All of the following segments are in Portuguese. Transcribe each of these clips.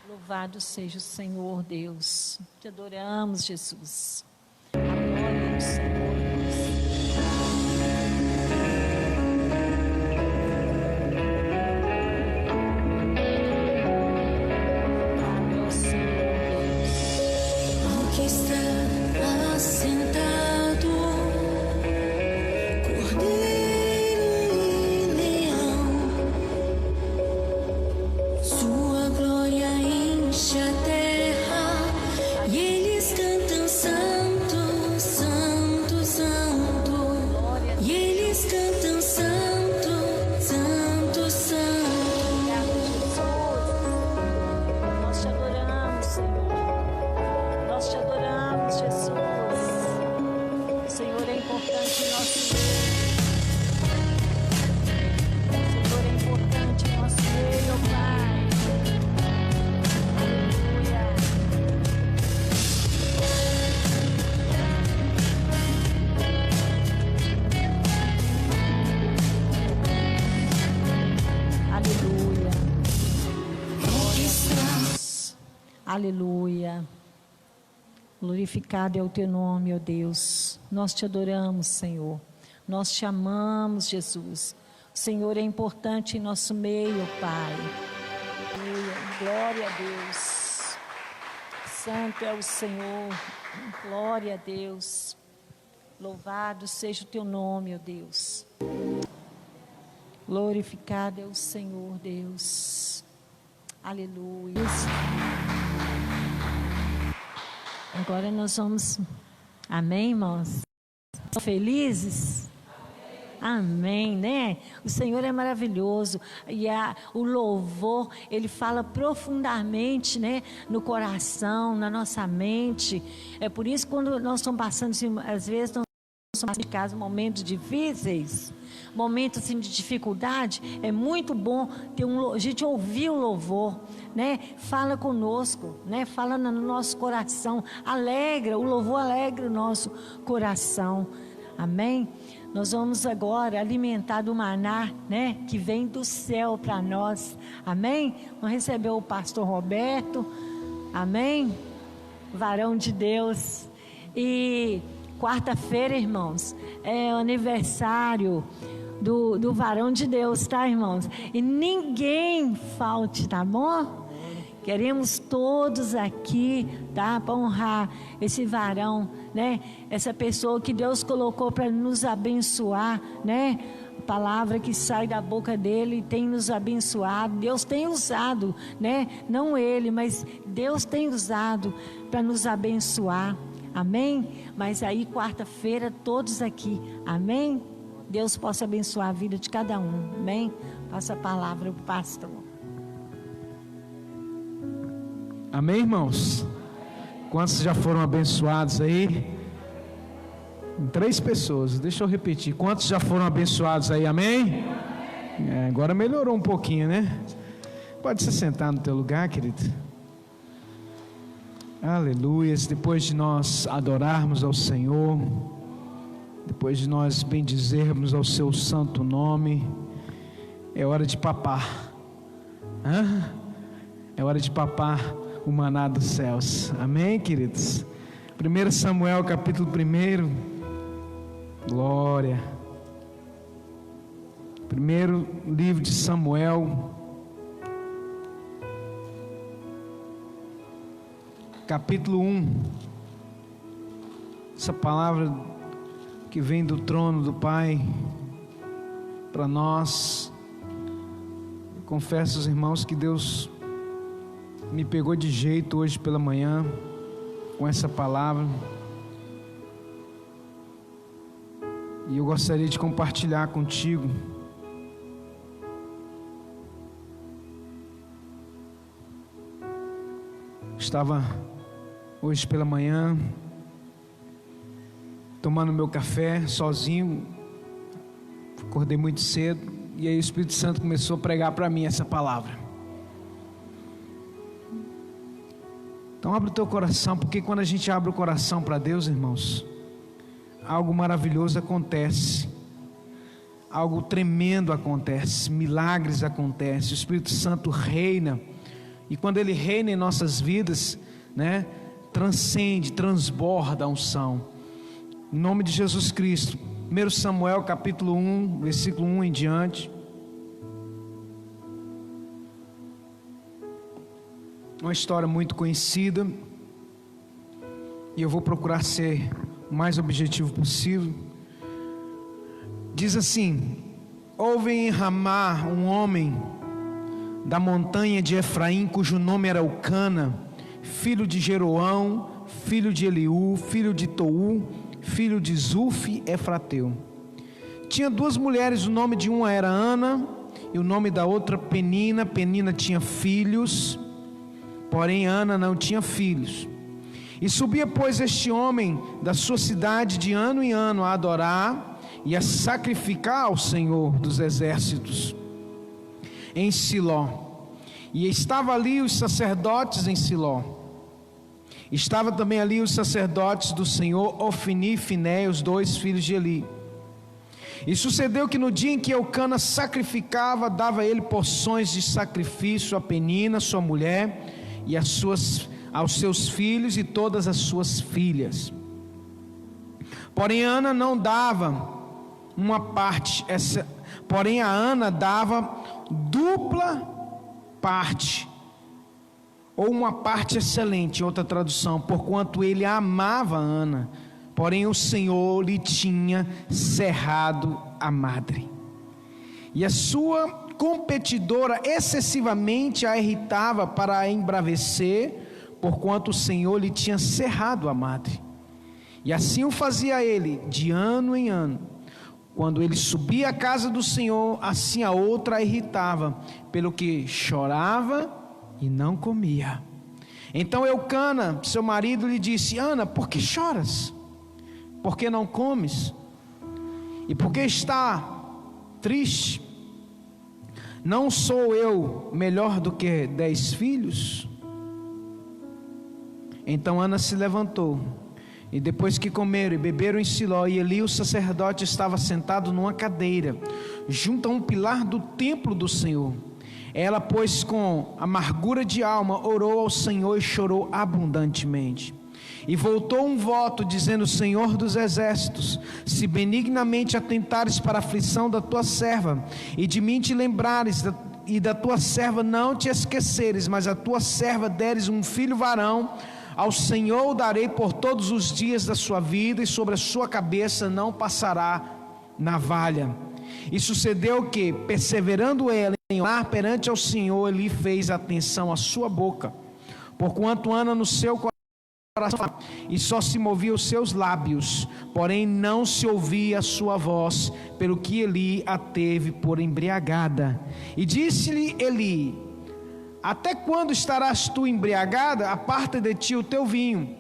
Louvado seja o Senhor Deus. Te adoramos, Jesus. A glória do Senhor Deus. Aleluia. Glorificado é o teu nome, ó Deus. Nós te adoramos, Senhor. Nós te amamos, Jesus. O Senhor é importante em nosso meio, Pai. Aleluia. Glória a Deus. Santo é o Senhor. Glória a Deus. Louvado seja o teu nome, ó Deus. Glorificado é o Senhor, Deus. Aleluia. Agora nós vamos, amém, irmãos? Estão felizes? Amém, né? O Senhor é maravilhoso e o louvor, ele fala profundamente, né? No coração, na nossa mente. É por isso que quando nós estamos passando, assim, às vezes, nós estamos passando de casa momentos difíceis, momentos assim, de dificuldade, é muito bom ter a gente ouvir o louvor, né? Fala conosco, né? Fala no nosso coração, alegra, o louvor alegra o nosso coração, amém? Nós vamos agora alimentar do maná, né? Que vem do céu para nós, amém? Vamos receber o pastor Roberto, amém? Varão de Deus. E quarta-feira, irmãos, é o aniversário do varão de Deus, tá, irmãos? E ninguém falte, tá bom? Queremos todos aqui, tá? Para honrar esse varão, né? Essa pessoa que Deus colocou para nos abençoar, né? A palavra que sai da boca dele tem nos abençoado. Deus tem usado, né? Não ele, mas Deus tem usado para nos abençoar. Amém? Mas aí quarta-feira todos aqui, amém? Deus possa abençoar a vida de cada um, amém? Passa a palavra para o pastor. Amém, irmãos? Quantos já foram abençoados aí? 3 pessoas, deixa eu repetir. Quantos já foram abençoados aí, amém? Agora melhorou um pouquinho, né? Pode se sentar no teu lugar, querido. Aleluias. Depois de nós adorarmos ao Senhor, depois de nós bendizermos ao seu santo nome, é hora de papar. É hora de papar o maná dos céus. Amém, queridos? 1 Samuel capítulo 1. Glória. Primeiro livro de Samuel, capítulo 1. Essa palavra que vem do trono do Pai para nós. Eu confesso aos irmãos que Deus me pegou de jeito hoje pela manhã com essa palavra, e eu gostaria de compartilhar contigo. Estava hoje pela manhã tomando meu café sozinho, acordei muito cedo, e aí o Espírito Santo começou a pregar para mim essa palavra. Então abre o teu coração, porque quando a gente abre o coração para Deus, irmãos, algo maravilhoso acontece, algo tremendo acontece, milagres acontecem, o Espírito Santo reina E quando Ele reina em nossas vidas, né, transcende, transborda a unção. Em nome de Jesus Cristo. 1 Samuel capítulo 1, versículo 1 em diante. Uma história muito conhecida, e eu vou procurar ser o mais objetivo possível. Diz assim: houve em Ramá um homem da montanha de Efraim, cujo nome era Eucana, filho de Jeroão, filho de Eliú, filho de Tou, filho de Zuf, Efrateu. Tinha duas mulheres, o nome de uma era Ana e o nome da outra Penina. Penina tinha filhos, porém Ana não tinha filhos. E subia, pois, este homem da sua cidade de ano em ano a adorar e a sacrificar ao Senhor dos exércitos em Siló. E estava ali os sacerdotes em Siló. Estava também ali os sacerdotes do Senhor, Ofni e Finé, os dois filhos de Eli. E sucedeu que no dia em que Eucana sacrificava, dava ele porções de sacrifício a Penina, sua mulher, e aos seus filhos e todas as suas filhas. Porém Ana não dava uma parte, porém a Ana dava dupla parte, ou uma parte excelente, em outra tradução, porquanto ele amava Ana, porém o Senhor lhe tinha cerrado a madre. E a sua competidora excessivamente a irritava para a embravecer, porquanto o Senhor lhe tinha cerrado a madre. E assim o fazia ele, de ano em ano. Quando ele subia à casa do Senhor, assim a outra a irritava, pelo que chorava e não comia. Então Eucana, seu marido, lhe disse: Ana, por que choras? Por que não comes? E por que está triste? Não sou eu melhor do que 10 filhos? Então Ana se levantou, e depois que comeram e beberam em Siló, e Eli o sacerdote estava sentado numa cadeira, junto a um pilar do templo do Senhor. Ela, pois, com amargura de alma, orou ao Senhor e chorou abundantemente. E voltou um voto, dizendo: Senhor dos exércitos, se benignamente atentares para a aflição da tua serva, e de mim te lembrares, e da tua serva não te esqueceres, mas a tua serva deres um filho varão, ao Senhor o darei por todos os dias da sua vida, e sobre a sua cabeça não passará navalha. E sucedeu que, perseverando ela em orar perante ao Senhor, ele fez atenção à sua boca, porquanto Ana no seu coração, e só se movia os seus lábios, porém não se ouvia a sua voz, pelo que Eli a teve por embriagada. E disse-lhe Eli: até quando estarás tu embriagada? Aparta de ti o teu vinho.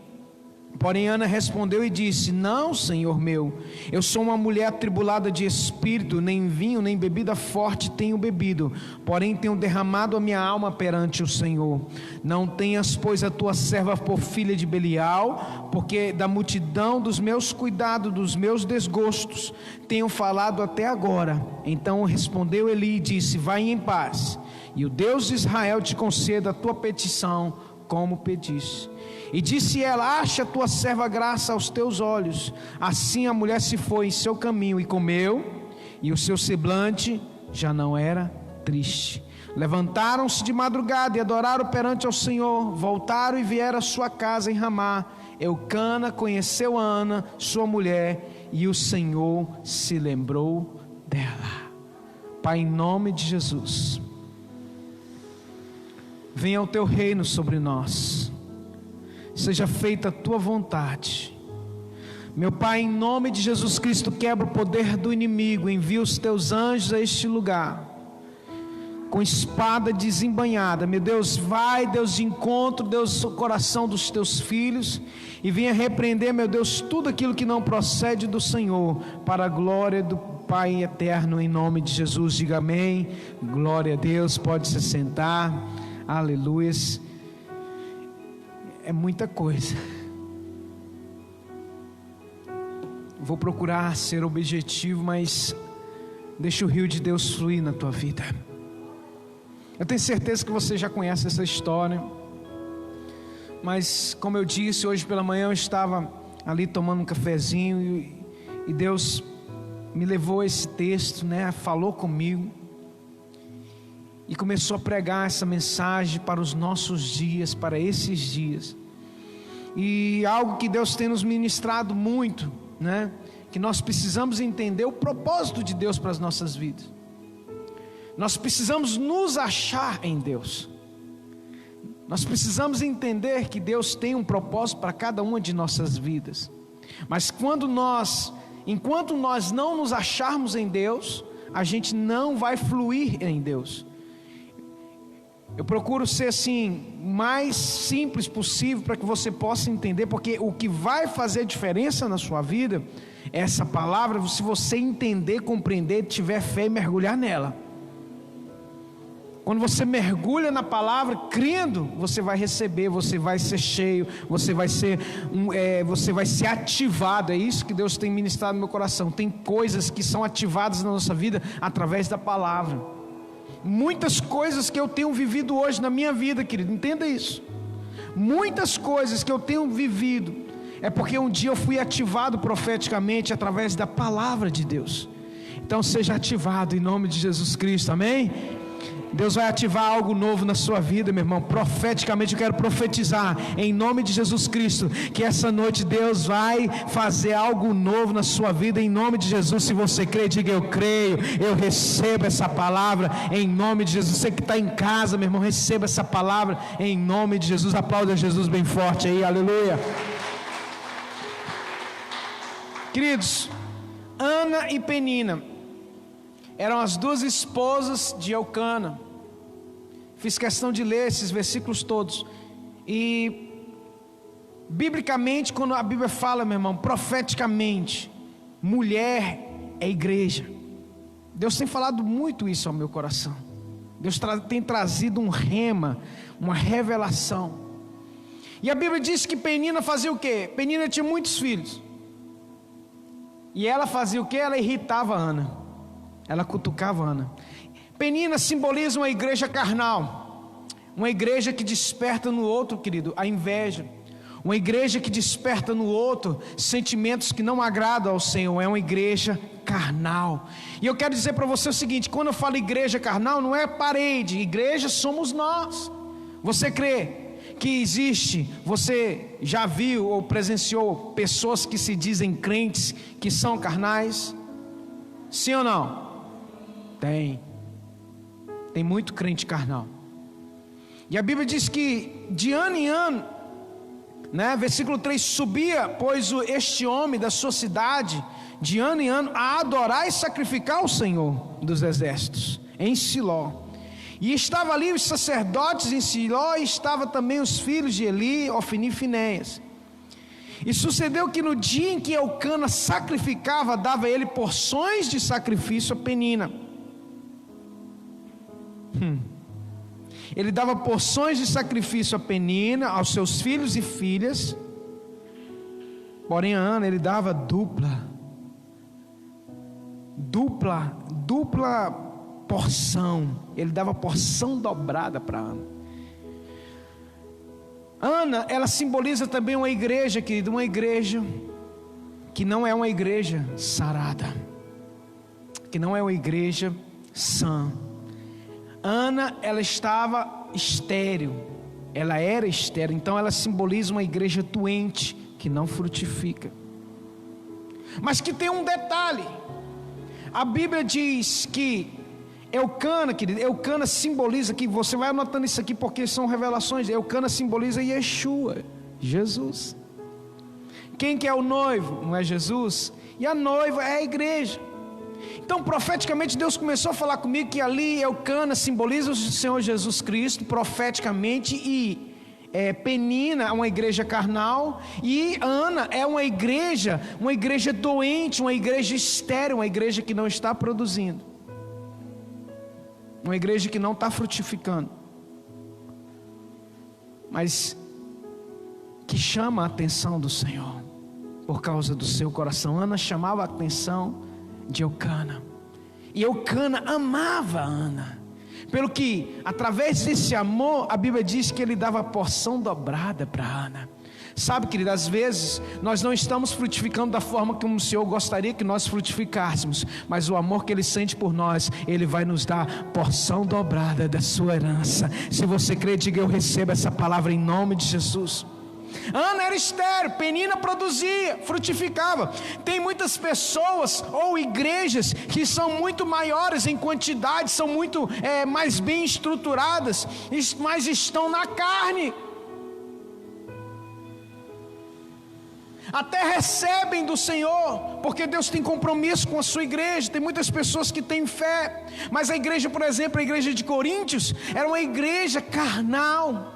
Porém Ana respondeu e disse: não, Senhor meu, eu sou uma mulher atribulada de espírito, nem vinho nem bebida forte tenho bebido, porém tenho derramado a minha alma perante o Senhor. Não tenhas, pois, a tua serva por filha de Belial, porque da multidão dos meus cuidados, dos meus desgostos, tenho falado até agora. Então respondeu Eli e disse: vai em paz, e o Deus de Israel te conceda a tua petição, como pediste. E disse ela: acha a tua serva graça aos teus olhos. Assim a mulher se foi em seu caminho e comeu, e o seu semblante já não era triste. Levantaram-se de madrugada e adoraram perante ao Senhor. Voltaram e vieram à sua casa em Ramá. Eucana conheceu a Ana, sua mulher, e o Senhor se lembrou dela. Pai, em nome de Jesus, venha o teu reino sobre nós, seja feita a tua vontade. Meu Pai, em nome de Jesus Cristo, quebra o poder do inimigo, envia os teus anjos a este lugar, com espada desembainhada. Meu Deus, vai, Deus, de encontro, Deus, o coração dos teus filhos, e venha repreender, meu Deus, tudo aquilo que não procede do Senhor, para a glória do Pai eterno, em nome de Jesus. Diga amém. Glória a Deus. Pode se sentar. Aleluia. É muita coisa. Vou procurar ser objetivo, mas deixa o rio de Deus fluir na tua vida. Eu tenho certeza que você já conhece essa história, mas como eu disse, hoje pela manhã eu estava ali tomando um cafezinho e Deus me levou a esse texto, né? Falou comigo e começou a pregar essa mensagem para os nossos dias, para esses dias. E algo que Deus tem nos ministrado muito, né? Que nós precisamos entender o propósito de Deus para as nossas vidas. Nós precisamos nos achar em Deus. Nós precisamos entender que Deus tem um propósito para cada uma de nossas vidas. Mas enquanto nós não nos acharmos em Deus, a gente não vai fluir em Deus. Eu procuro ser assim, mais simples possível para que você possa entender, porque o que vai fazer diferença na sua vida é essa palavra, se você entender, compreender, tiver fé e mergulhar nela. Quando você mergulha na palavra, crendo, você vai receber, você vai ser cheio, você vai ser ativado. É isso que Deus tem ministrado no meu coração. Tem coisas que são ativadas na nossa vida através da palavra. Muitas coisas que eu tenho vivido hoje na minha vida, querido, entenda isso. Muitas coisas que eu tenho vivido é porque um dia eu fui ativado profeticamente através da palavra de Deus. Então seja ativado em nome de Jesus Cristo, amém? Deus vai ativar algo novo na sua vida, meu irmão. Profeticamente eu quero profetizar em nome de Jesus Cristo, que essa noite Deus vai fazer algo novo na sua vida em nome de Jesus. Se você crê, diga eu creio, eu recebo essa palavra em nome de Jesus. Você que está em casa, meu irmão, receba essa palavra em nome de Jesus. Aplauda Jesus bem forte aí, aleluia. Queridos, Ana e Penina eram as duas esposas de Eucana. Fiz questão de ler esses versículos todos. E biblicamente, quando a Bíblia fala, meu irmão, profeticamente, mulher é igreja. Deus tem falado muito isso ao meu coração. Deus tem trazido um rema, uma revelação. E a Bíblia diz que Penina fazia o quê? Penina tinha muitos filhos. E ela fazia o quê? Ela irritava Ana. Ela cutucava Ana. Penina simboliza uma igreja carnal, uma igreja que desperta no outro, querido, a inveja, uma igreja que desperta no outro sentimentos que não agradam ao Senhor. É uma igreja carnal. E eu quero dizer para você o seguinte: quando eu falo igreja carnal, não é parede, igreja somos nós. Você crê que existe, você já viu ou presenciou pessoas que se dizem crentes que são carnais? Sim ou não? Tem muito crente carnal. E a Bíblia diz que de ano em ano, né, versículo 3, subia, pois este homem da sua cidade, de ano em ano, a adorar e sacrificar o Senhor dos exércitos, em Siló. E estava ali os sacerdotes em Siló, e estava também os filhos de Eli, Ofni e Finéias. E sucedeu que no dia em que Eucana sacrificava, dava ele porções de sacrifício a Penina. Ele dava porções de sacrifício a Penina, aos seus filhos e filhas. Porém a Ana ele dava dupla porção. Ele dava porção dobrada para Ana. Ana, ela simboliza também uma igreja, querido, uma igreja que não é uma igreja sarada, que não é uma igreja sã. Ana, ela estava estéril, ela era estéril, então ela simboliza uma igreja doente, que não frutifica. Mas que tem um detalhe, a Bíblia diz que Eucana, querido, Eucana simboliza, que você vai anotando isso aqui porque são revelações. Eucana simboliza Yeshua, Jesus. Quem que é o noivo? Não é Jesus? E a noiva é a igreja. Então profeticamente Deus começou a falar comigo que ali Eucana simboliza o Senhor Jesus Cristo profeticamente, e Penina é uma igreja carnal, e Ana é uma igreja doente, uma igreja estéril, uma igreja que não está produzindo, uma igreja que não está frutificando, mas que chama a atenção do Senhor por causa do seu coração. Ana chamava a atenção de Eucana, e Eucana amava Ana. Pelo que, através desse amor, a Bíblia diz que ele dava porção dobrada para Ana. Sabe, querido, às vezes nós não estamos frutificando da forma como o Senhor gostaria que nós frutificássemos, mas o amor que Ele sente por nós, Ele vai nos dar porção dobrada da sua herança. Se você crê, diga: eu recebo essa palavra em nome de Jesus. Ana era estéril, Penina produzia, frutificava. Tem muitas pessoas ou igrejas que são muito maiores em quantidade, são muito mais bem estruturadas, mas estão na carne. Até recebem do Senhor, porque Deus tem compromisso com a sua igreja. Tem muitas pessoas que têm fé, mas a igreja, por exemplo, a igreja de Coríntios, era uma igreja carnal.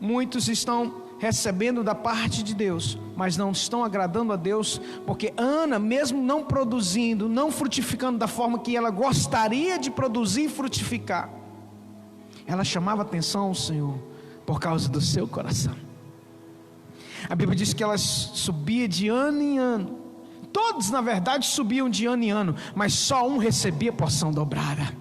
Muitos estão recebendo da parte de Deus, mas não estão agradando a Deus, porque Ana, mesmo não produzindo, não frutificando da forma que ela gostaria de produzir e frutificar, ela chamava atenção ao Senhor por causa do seu coração. A Bíblia diz que ela subia de ano em ano. Todos, na verdade, subiam de ano em ano, mas só um recebia porção dobrada.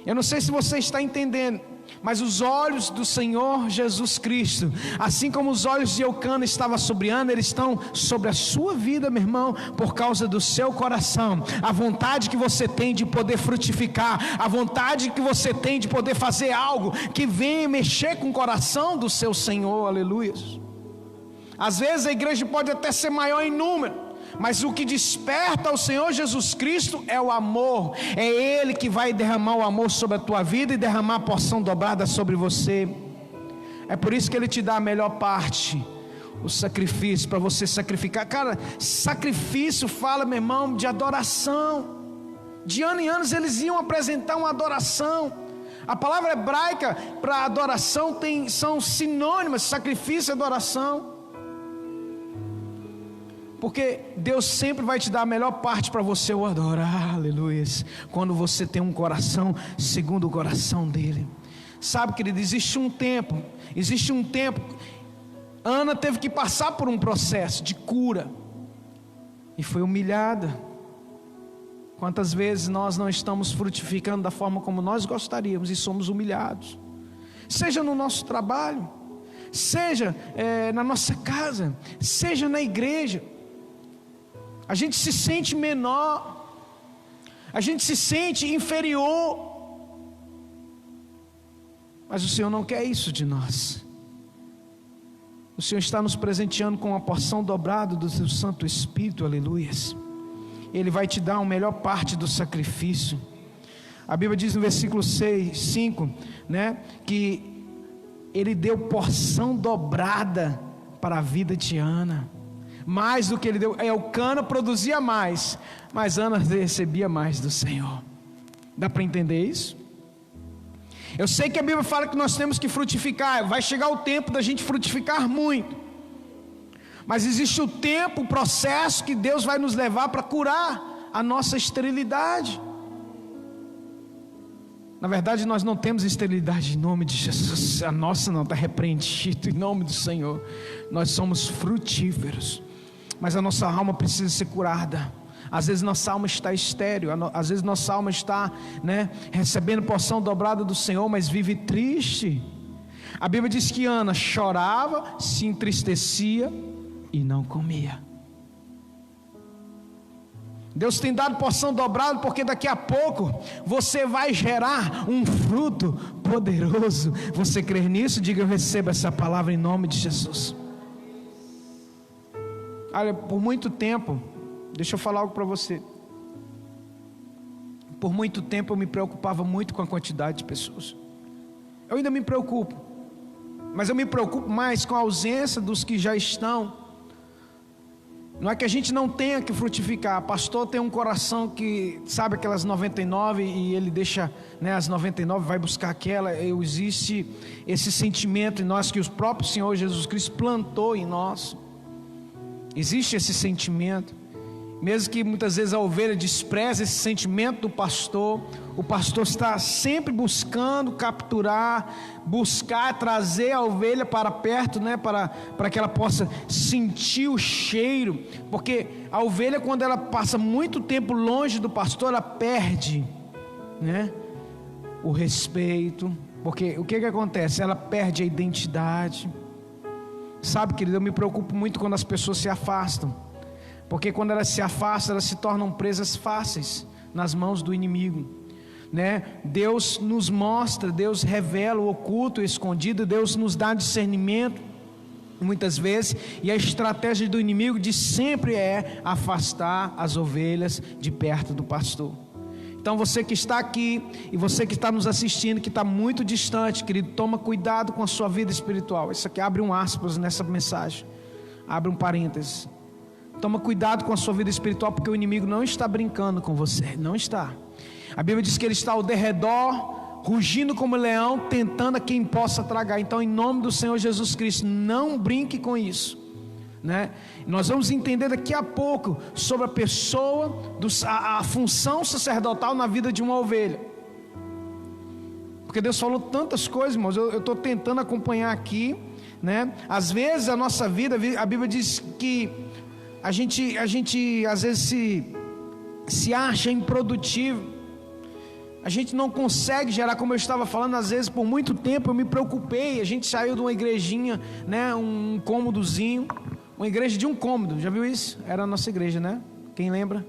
Eu não sei se você está entendendo, mas os olhos do Senhor Jesus Cristo, assim como os olhos de Eucana estavam sobre Ana, eles estão sobre a sua vida, meu irmão, por causa do seu coração. A vontade que você tem de poder frutificar, a vontade que você tem de poder fazer algo que venha mexer com o coração do seu Senhor, aleluia. Às vezes a igreja pode até ser maior em número, mas o que desperta ao Senhor Jesus Cristo é o amor. É Ele que vai derramar o amor sobre a tua vida e derramar a porção dobrada sobre você. É por isso que Ele te dá a melhor parte, o sacrifício, para você sacrificar. Cara, sacrifício fala, meu irmão, de adoração. De ano em ano eles iam apresentar uma adoração. A palavra hebraica para adoração são sinônimas, sacrifício e adoração. Porque Deus sempre vai te dar a melhor parte para você o adorar, aleluia. Quando você tem um coração segundo o coração dele. Sabe, querido, existe um tempo. Ana teve que passar por um processo de cura. E foi humilhada. Quantas vezes nós não estamos frutificando da forma como nós gostaríamos e somos humilhados. Seja no nosso trabalho, seja na nossa casa, seja na igreja. A gente se sente menor, a gente se sente inferior, mas o Senhor não quer isso de nós. O Senhor está nos presenteando com uma porção dobrada do seu Santo Espírito, aleluias. Ele vai te dar a melhor parte do sacrifício. A Bíblia diz no versículo 5, né, que Ele deu porção dobrada para a vida de Ana. Mais do que Ele deu. Eucana produzia mais, mas Ana recebia mais do Senhor. Dá para entender isso? Eu sei que a Bíblia fala que nós temos que frutificar. Vai chegar o tempo da gente frutificar muito, mas existe o tempo, o processo que Deus vai nos levar para curar a nossa esterilidade. Na verdade nós não temos esterilidade em nome de Jesus. A nossa não está repreendida em nome do Senhor. Nós somos frutíferos, mas a nossa alma precisa ser curada. Às vezes nossa alma está estéril, às vezes nossa alma está, recebendo porção dobrada do Senhor, mas vive triste. A Bíblia diz que Ana chorava, se entristecia e não comia. Deus tem dado porção dobrada, porque daqui a pouco você vai gerar um fruto poderoso. Você crê nisso? Diga: eu recebo essa palavra em nome de Jesus. Olha, por muito tempo, deixa eu falar algo para você. Por muito tempo eu me preocupava muito com a quantidade de pessoas. Eu ainda me preocupo, mas eu me preocupo mais com a ausência dos que já estão. Não é que a gente não tenha que frutificar. Pastor tem um coração que sabe aquelas 99 e ele deixa, as 99, vai buscar aquela. Existe esse sentimento em nós que o próprio Senhor Jesus Cristo plantou em nós. Existe esse sentimento. mesmo que muitas vezes a ovelha despreze esse sentimento do pastor, o pastor está sempre buscando capturar, buscar trazer a ovelha para perto, né, para que ela possa sentir o cheiro, porque a ovelha, quando ela passa muito tempo longe do pastor, ela perde, né, o respeito, porque o que acontece? Ela perde a identidade. Sabe, querido, eu me preocupo muito quando as pessoas se afastam, porque quando elas se afastam, elas se tornam presas fáceis nas mãos do inimigo, né? Deus nos mostra, Deus revela o oculto, o escondido, Deus nos dá discernimento muitas vezes, e a estratégia do inimigo de sempre é afastar as ovelhas de perto do pastor. Então você que está aqui e você que está nos assistindo, que está muito distante, querido, toma cuidado com a sua vida espiritual. Isso aqui abre um aspas nessa mensagem, abre um parênteses. Toma cuidado com a sua vida espiritual, porque o inimigo não está brincando com você, não está. A Bíblia diz que ele está ao derredor, rugindo como leão, tentando a quem possa tragar. Então, em nome do Senhor Jesus Cristo, não brinque com isso, né? Nós vamos entender daqui a pouco sobre a pessoa, a função sacerdotal na vida de uma ovelha, porque Deus falou tantas coisas, irmãos. Eu estou tentando acompanhar aqui, né? Às vezes a nossa vida, a Bíblia diz que a gente às vezes se acha improdutivo, a gente não consegue gerar, como eu estava falando, às vezes por muito tempo eu me preocupei. A gente saiu de uma igrejinha, né, um cômodozinho, uma igreja de um cômodo, já viu isso? Era a nossa igreja, né? Quem lembra?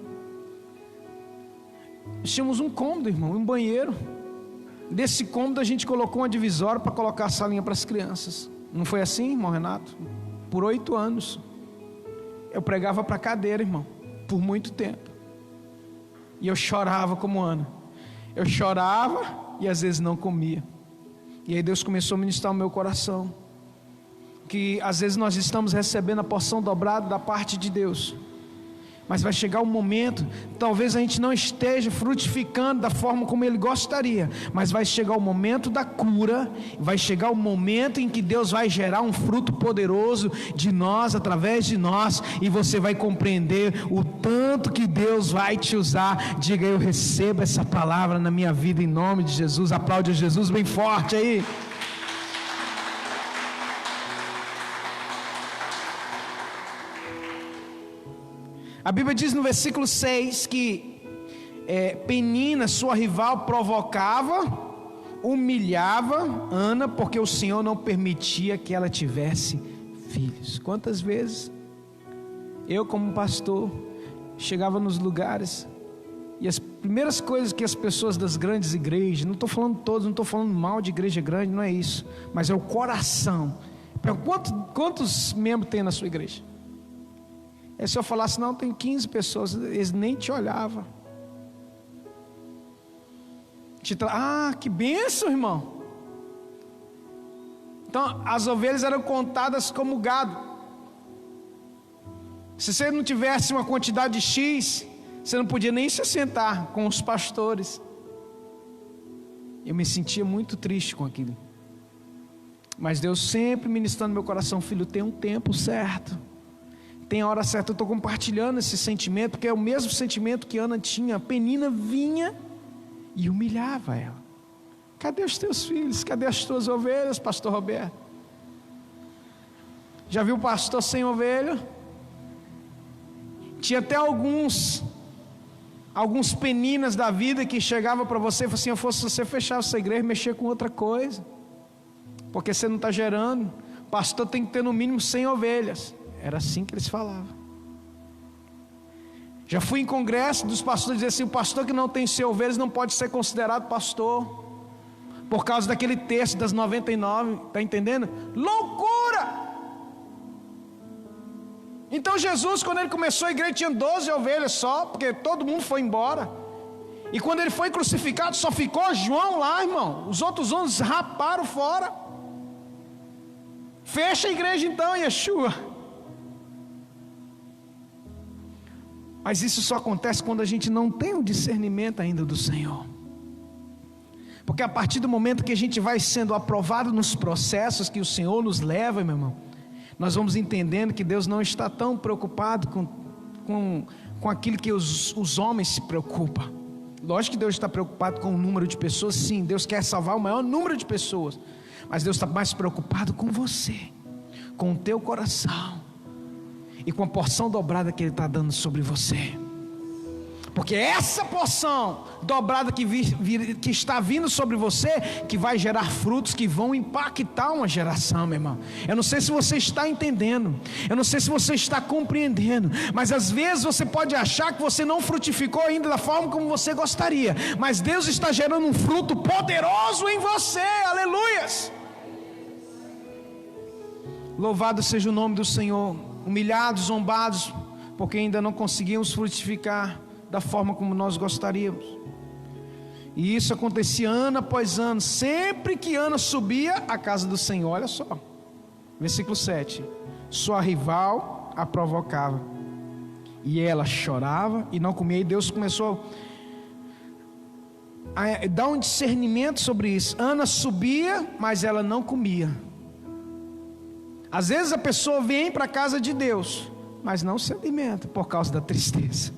Nós tínhamos um cômodo, irmão, um banheiro. Desse cômodo a gente colocou uma divisória para colocar a salinha para as crianças. Não foi assim, irmão Renato? Por 8 anos eu pregava para a cadeira, irmão, por muito tempo. E eu chorava como Ana. Eu chorava e às vezes não comia. E aí Deus começou a ministrar o meu coração, que às vezes nós estamos recebendo a porção dobrada da parte de Deus, mas vai chegar um momento, talvez a gente não esteja frutificando da forma como Ele gostaria, mas vai chegar o momento da cura, vai chegar o momento em que Deus vai gerar um fruto poderoso de nós, através de nós, e você vai compreender o tanto que Deus vai te usar. Diga: eu recebo essa palavra na minha vida, em nome de Jesus. Aplaude a Jesus bem forte aí. A Bíblia diz no versículo 6 que Penina, sua rival, provocava, humilhava Ana, porque o Senhor não permitia que ela tivesse filhos. Quantas vezes eu, como pastor, chegava nos lugares e as primeiras coisas que as pessoas das grandes igrejas, não estou falando todos, não estou falando mal de igreja grande, não é isso, mas é o coração. Quantos membros tem na sua igreja? Se eu falasse: não, tem 15 pessoas, eles nem te olhavam. Que bênção, irmão. Então as ovelhas eram contadas como gado. Se você não tivesse uma quantidade X, você não podia nem se sentar com os pastores. Eu me sentia muito triste com aquilo, mas Deus sempre ministrando no meu coração: filho, tem um tempo certo, tem a hora certa. Eu estou compartilhando esse sentimento, porque é o mesmo sentimento que Ana tinha. A Penina vinha e humilhava ela. Cadê os teus filhos? Cadê as tuas ovelhas, pastor Roberto? Já viu o pastor sem ovelha? Tinha até alguns Peninas da vida que chegavam para você e falavam assim: eu fosse você, fechar essa igreja e mexer com outra coisa, porque você não está gerando. Pastor tem que ter no mínimo 100 ovelhas. Era assim que eles falavam. Já fui em congresso dos pastores dizer assim: o pastor que não tem 100 ovelhas não pode ser considerado pastor, por causa daquele texto das 99. Está entendendo? Loucura! Então Jesus, quando ele começou a igreja, tinha 12 ovelhas só, porque todo mundo foi embora. E quando ele foi crucificado, só ficou João lá, irmão. Os outros 11 raparam fora. Fecha a igreja então, Yeshua. Mas isso só acontece quando a gente não tem o discernimento ainda do Senhor. Porque a partir do momento que a gente vai sendo aprovado nos processos que o Senhor nos leva, meu irmão, nós vamos entendendo que Deus não está tão preocupado com aquilo que os homens se preocupam. Lógico que Deus está preocupado com o número de pessoas, sim, Deus quer salvar o maior número de pessoas, mas Deus está mais preocupado com você, com o teu coração, e com a porção dobrada que Ele está dando sobre você. Porque essa porção dobrada que está vindo sobre você, que vai gerar frutos que vão impactar uma geração, meu irmão. Eu não sei se você está entendendo, eu não sei se você está compreendendo, mas às vezes você pode achar que você não frutificou ainda da forma como você gostaria, mas Deus está gerando um fruto poderoso em você, aleluias. Louvado seja o nome do Senhor. Humilhados, zombados, porque ainda não conseguimos frutificar da forma como nós gostaríamos. E isso acontecia ano após ano. Sempre que Ana subia à casa do Senhor, olha só, versículo 7, sua rival a provocava, e ela chorava e não comia. E Deus começou a dar um discernimento sobre isso. Ana subia, mas ela não comia. Às vezes a pessoa vem para a casa de Deus, mas não se alimenta por causa da tristeza.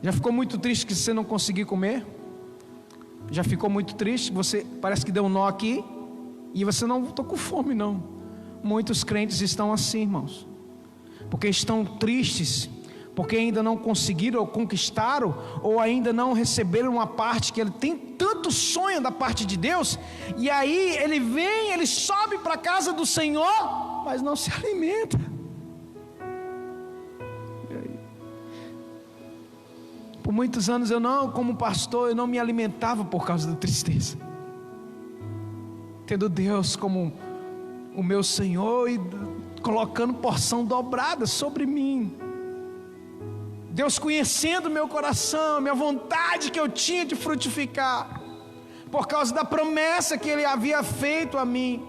Já ficou muito triste que você não conseguiu comer? Já ficou muito triste? Você parece que deu um nó aqui e você não estou com fome não. Muitos crentes estão assim, irmãos, porque estão tristes, porque ainda não conseguiram ou conquistaram, ou ainda não receberam uma parte que ele tem tanto sonho da parte de Deus. E aí ele vem, ele sobe para a casa do Senhor, mas não se alimenta. Por muitos anos como pastor, eu não me alimentava por causa da tristeza, tendo Deus como o meu Senhor e colocando porção dobrada sobre mim. Deus conhecendo meu coração, minha vontade que eu tinha de frutificar, por causa da promessa que Ele havia feito a mim.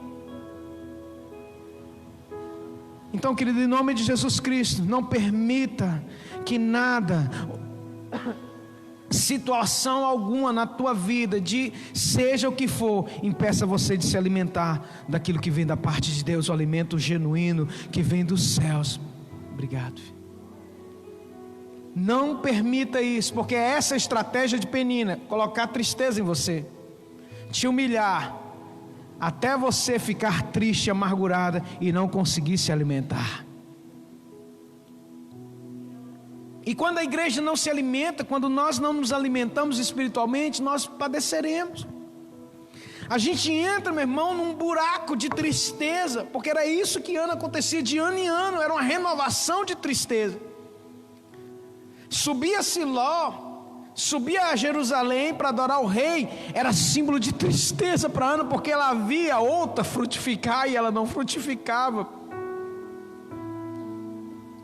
Então, querido, em nome de Jesus Cristo, não permita que nada, situação alguma na tua vida, seja o que for, impeça você de se alimentar daquilo que vem da parte de Deus, o alimento genuíno que vem dos céus. Obrigado, filho. Não permita isso, porque é essa a estratégia de Penina, colocar tristeza em você, te humilhar, até você ficar triste, amargurada e não conseguir se alimentar. E quando a igreja não se alimenta, quando nós não nos alimentamos espiritualmente, nós padeceremos. A gente entra, meu irmão, num buraco de tristeza, porque era isso que acontecia de ano em ano, era uma renovação de tristeza. Subia a Siló, subia a Jerusalém para adorar o rei, era símbolo de tristeza para Ana, porque ela via outra frutificar e ela não frutificava.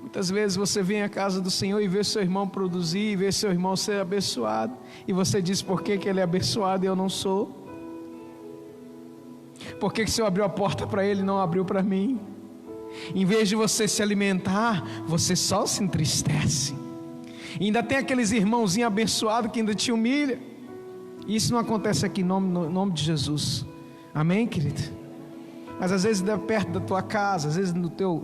Muitas vezes você vem à casa do Senhor e vê seu irmão produzir, e vê seu irmão ser abençoado, e você diz: por que ele é abençoado e eu não sou? Por que o Senhor abriu a porta para ele e não abriu para mim? Em vez de você se alimentar, você só se entristece. E ainda tem aqueles irmãozinhos abençoados que ainda te humilham. Isso não acontece aqui no nome de Jesus. Amém, querido? Mas às vezes perto da tua casa, às vezes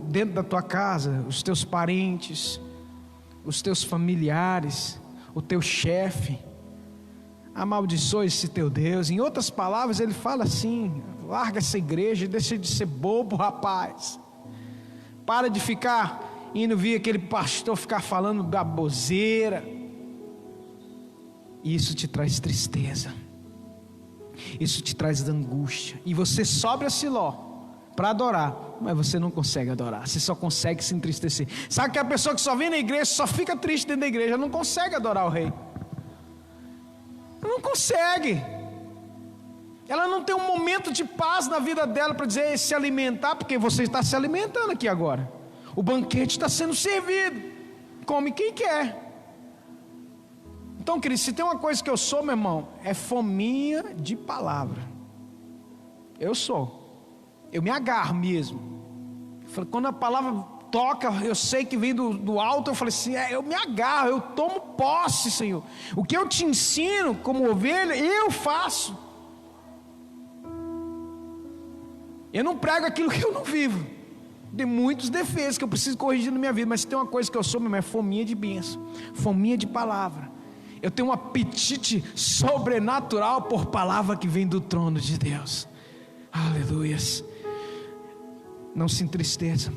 dentro da tua casa, os teus parentes, os teus familiares, o teu chefe, amaldiçoa esse teu Deus. Em outras palavras, ele fala assim: larga essa igreja, deixa de ser bobo, rapaz. Para de ficar indo vir aquele pastor ficar falando baboseira. Isso te traz tristeza, isso te traz angústia. E você sobe a Siló para adorar, mas você não consegue adorar, você só consegue se entristecer. Sabe que a pessoa que só vem na igreja, só fica triste dentro da igreja, não consegue adorar o rei. Não consegue. Ela não tem um momento de paz na vida dela para dizer, se alimentar, porque você está se alimentando aqui agora. O banquete está sendo servido, come quem quer. Então, querido, se tem uma coisa que eu sou, meu irmão, é fominha de palavra. Eu me agarro mesmo. Quando a palavra toca, eu sei que vem do alto, eu falei assim, eu me agarro, eu tomo posse, Senhor. O que eu te ensino como ovelha, eu faço. Eu não prego aquilo que eu não vivo. Tem muitos defeitos que eu preciso corrigir na minha vida, mas se tem uma coisa que eu sou, meu irmão, é fominha de bênção, fominha de palavra. Eu tenho um apetite sobrenatural por palavra que vem do trono de Deus. Aleluias. Não se entristeça.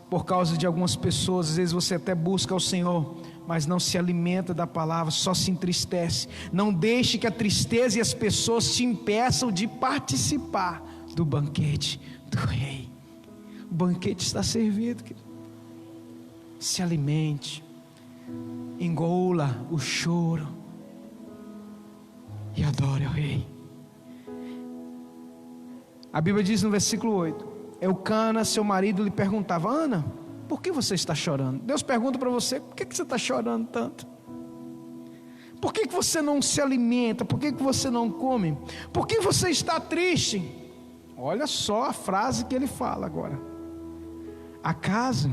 Por causa de algumas pessoas, às vezes você até busca o Senhor, mas não se alimenta da palavra, só se entristece. Não deixe que a tristeza e as pessoas te impeçam de participar do banquete do Rei. O banquete está servido, querido. Se alimente, engola o choro e adore ao Rei. A Bíblia diz no versículo 8: Eucana, seu marido, lhe perguntava: Ana, por que você está chorando? Deus pergunta para você: por que você está chorando tanto? Por que você não se alimenta? Por que você não come? Por que você está triste? Olha só a frase que ele fala agora: acaso,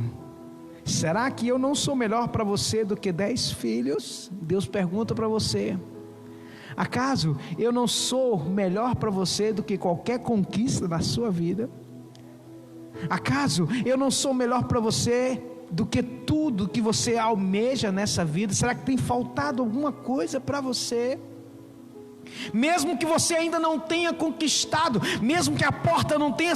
será que eu não sou melhor para você do que 10 filhos? Deus pergunta para você: acaso eu não sou melhor para você do que qualquer conquista da sua vida? Acaso eu não sou melhor para você do que tudo que você almeja nessa vida? Será que tem faltado alguma coisa para você? Mesmo que você ainda não tenha conquistado, mesmo que a porta não tenha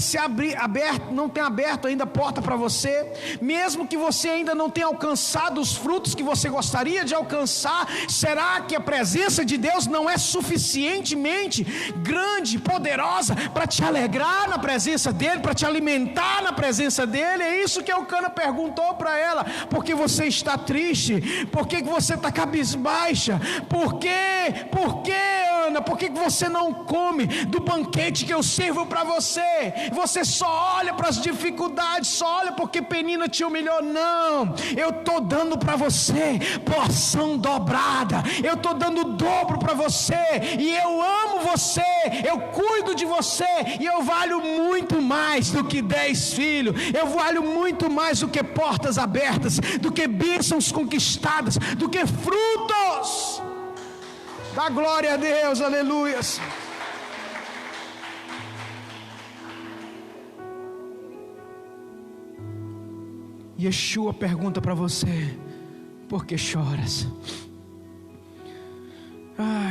aberto ainda a porta para você, mesmo que você ainda não tenha alcançado os frutos que você gostaria de alcançar, será que a presença de Deus não é suficientemente grande, poderosa, para te alegrar na presença dEle, para te alimentar na presença dEle? É isso que Eucana perguntou para ela: por que você está triste? Por que você está cabisbaixa? Por que Ana, por que você não come do banquete que eu sirvo para você? Você só olha para as dificuldades, só olha porque Penina te humilhou. Não, eu estou dando para você porção dobrada, eu estou dando o dobro para você, e eu amo você, eu cuido de você, e eu valho muito mais do que 10 filhos, eu valho muito mais do que portas abertas, do que bênçãos conquistadas, do que frutos. Dá glória a Deus, aleluias. Yeshua pergunta para você: por que choras?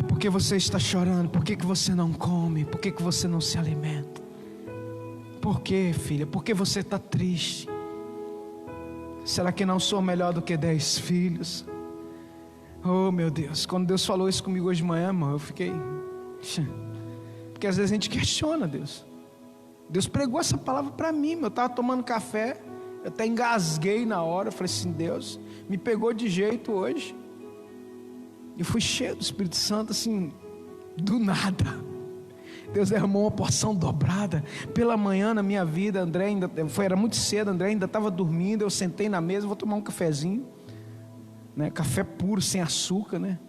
Por que você está chorando? Por que você não come? Por que você não se alimenta? Por que, filha? Por que você está triste? Será que não sou melhor do que 10 filhos? Oh meu Deus, quando Deus falou isso comigo hoje de manhã, irmão, eu fiquei... Porque às vezes a gente questiona Deus. Deus pregou essa palavra para mim, eu estava tomando café, eu até engasguei na hora, eu falei assim: Deus me pegou de jeito hoje. Eu fui cheio do Espírito Santo, assim, do nada. Deus derramou uma porção dobrada. Pela manhã na minha vida, André era muito cedo, André ainda estava dormindo, eu sentei na mesa, vou tomar um cafezinho, né? Café puro, sem açúcar, né?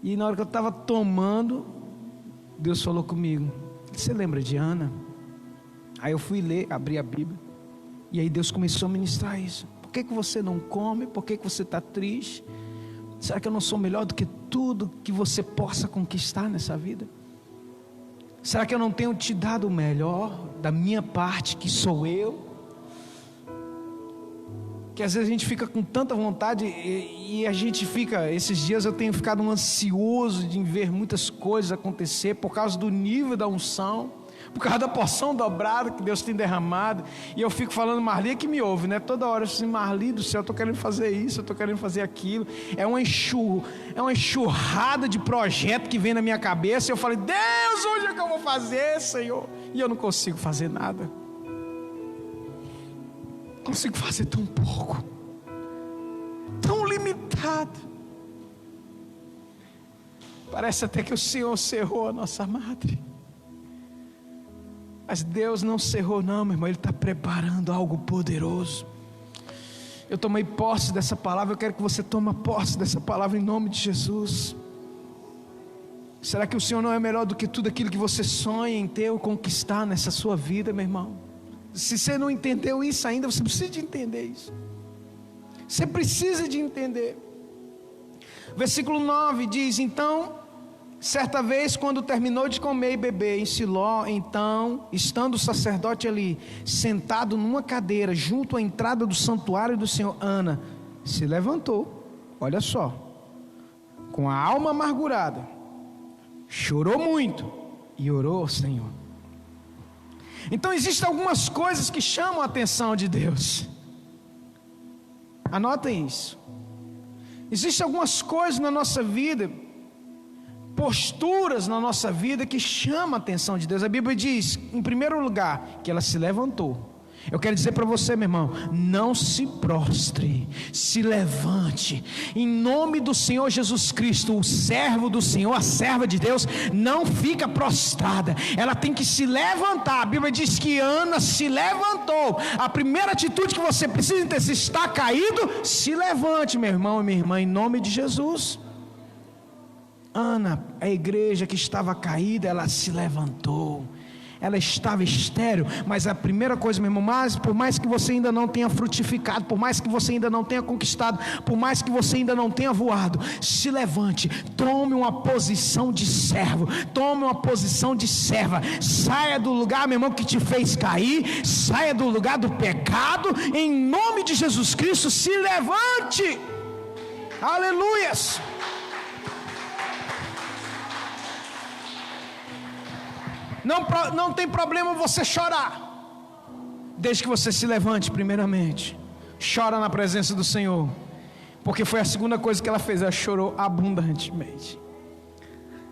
E na hora que eu estava tomando, Deus falou comigo: você lembra de Ana? Aí eu fui ler, abri a Bíblia, e aí Deus começou a ministrar isso. Por que você não come? Por que você está triste? Será que eu não sou melhor do que tudo que você possa conquistar nessa vida? Será que eu não tenho te dado o melhor da minha parte, que sou eu? Que às vezes a gente fica com tanta vontade e a gente fica... Esses dias eu tenho ficado ansioso de ver muitas coisas acontecer por causa do nível da unção, por causa da porção dobrada que Deus tem derramado. E eu fico falando: Marli é que me ouve, né? Toda hora eu assim: Marli do céu, eu estou querendo fazer isso, eu estou querendo fazer aquilo. É uma enxurrada de projeto que vem na minha cabeça. E eu falei: Deus, onde é que eu vou fazer, Senhor? E eu não consigo fazer nada. Consigo fazer tão pouco, tão limitado. Parece até que o Senhor cerrou a nossa madre. Mas Deus não cerrou não, meu irmão. Ele está preparando algo poderoso. Eu tomei posse dessa palavra. Eu quero que você tome posse dessa palavra em nome de Jesus. Será que o Senhor não é melhor do que tudo aquilo que você sonha em ter ou conquistar nessa sua vida, meu irmão? Se você não entendeu isso ainda, você precisa de entender isso. Você precisa de entender. Versículo 9 diz: então Certa vez, quando terminou de comer e beber em Siló, então, estando o sacerdote ali, sentado numa cadeira, junto à entrada do santuário do Senhor, Ana se levantou, olha só, com a alma amargurada, chorou muito e orou ao Senhor. Então existem algumas coisas que chamam a atenção de Deus. Anotem isso. Existem algumas coisas na nossa vida, posturas na nossa vida que chamam a atenção de Deus. A Bíblia diz, em primeiro lugar, que ela se levantou. Eu quero dizer para você, meu irmão, não se prostre, se levante, em nome do Senhor Jesus Cristo. O servo do Senhor, a serva de Deus, não fica prostrada, ela tem que se levantar. A Bíblia diz que Ana se levantou. A primeira atitude que você precisa ter, se está caído, se levante, meu irmão e minha irmã, em nome de Jesus. Ana, a igreja que estava caída, ela se levantou. Ela estava estéril, mas a primeira coisa, meu irmão, por mais que você ainda não tenha frutificado, por mais que você ainda não tenha conquistado, por mais que você ainda não tenha voado, se levante, tome uma posição de servo, tome uma posição de serva, saia do lugar, meu irmão, que te fez cair, saia do lugar do pecado, em nome de Jesus Cristo, se levante, aleluias. Não tem problema você chorar, desde que você se levante primeiramente. Chora na presença do Senhor, porque foi a segunda coisa que ela fez, ela chorou abundantemente.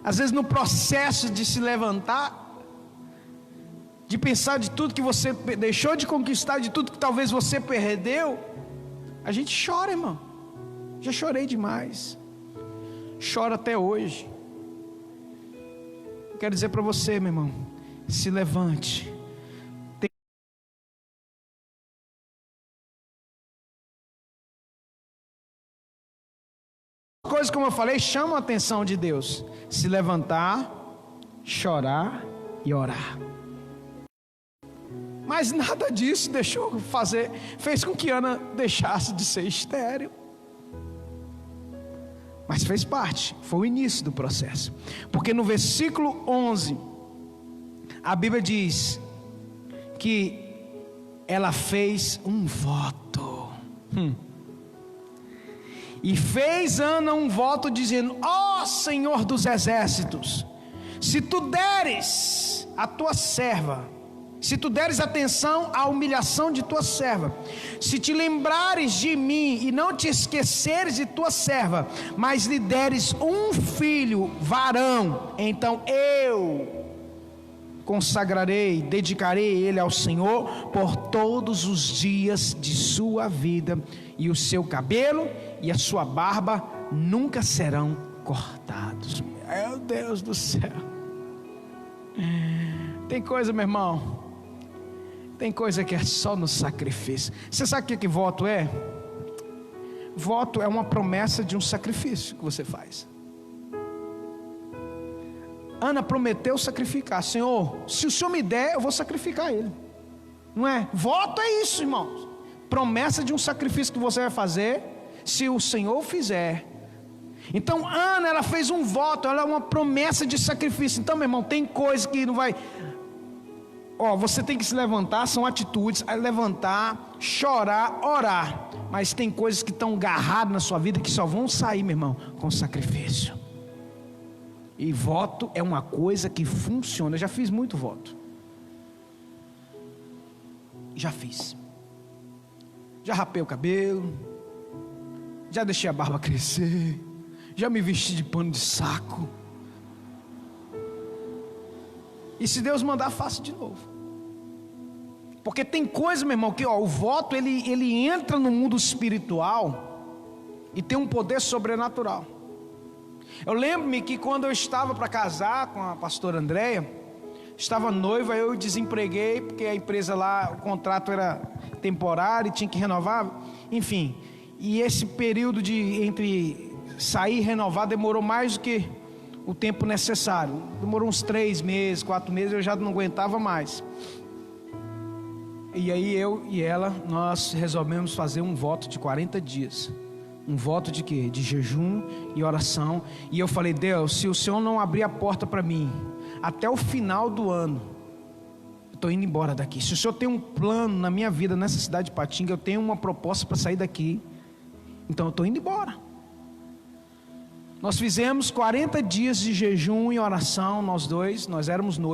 Às vezes no processo de se levantar, de pensar de tudo que você deixou de conquistar, de tudo que talvez você perdeu, a gente chora, irmão. Já chorei demais, choro até hoje. Eu quero dizer para você, meu irmão, se levante. Coisas, como eu falei, chamam a atenção de Deus: se levantar, chorar e orar. Mas nada disso fez com que Ana deixasse de ser estéril. Mas fez parte, foi o início do processo. Porque no versículo 11, a Bíblia diz que ela fez um voto. E fez Ana um voto dizendo: ó Senhor dos exércitos, se tu deres a tua serva, se tu deres atenção à humilhação de tua serva, se te lembrares de mim e não te esqueceres de tua serva, mas lhe deres um filho varão, então eu consagrarei, dedicarei ele ao Senhor por todos os dias de sua vida, e o seu cabelo e a sua barba nunca serão cortados. Meu Deus do céu. Tem coisa, meu irmão, tem coisa que é só no sacrifício. Você sabe o que voto é? Voto é uma promessa de um sacrifício que você faz. Ana prometeu sacrificar. Senhor, se o Senhor me der, eu vou sacrificar ele. Não é? Voto é isso, irmãos. Promessa de um sacrifício que você vai fazer, se o Senhor fizer. Então Ana, ela fez um voto, ela é uma promessa de sacrifício. Então, meu irmão, tem coisa que não vai... você tem que se levantar, são atitudes, levantar, chorar, orar. Mas tem coisas que estão agarradas na sua vida que só vão sair, meu irmão, com sacrifício. E voto é uma coisa que funciona. Eu já fiz muito voto. Já fiz. Já rapei o cabelo, já deixei a barba crescer, já me vesti de pano de saco. E se Deus mandar, faço de novo. Porque tem coisa, meu irmão, que o voto ele entra no mundo espiritual e tem um poder sobrenatural. Eu lembro-me que quando eu estava para casar com a pastora Andréia, estava noiva, eu desempreguei, porque a empresa lá, o contrato era temporário e tinha que renovar, enfim. E esse período entre sair e renovar demorou mais do que o tempo necessário. Demorou uns 3 meses, 4 meses, eu já não aguentava mais. E aí eu e ela, nós resolvemos fazer um voto de 40 dias. Um voto de quê? De jejum e oração. E eu falei: Deus, se o Senhor não abrir a porta para mim até o final do ano, eu estou indo embora daqui. Se o Senhor tem um plano na minha vida, nessa cidade de Patinga, eu tenho uma proposta para sair daqui, então eu estou indo embora. Nós fizemos 40 dias de jejum e oração, nós dois, nós éramos noivos.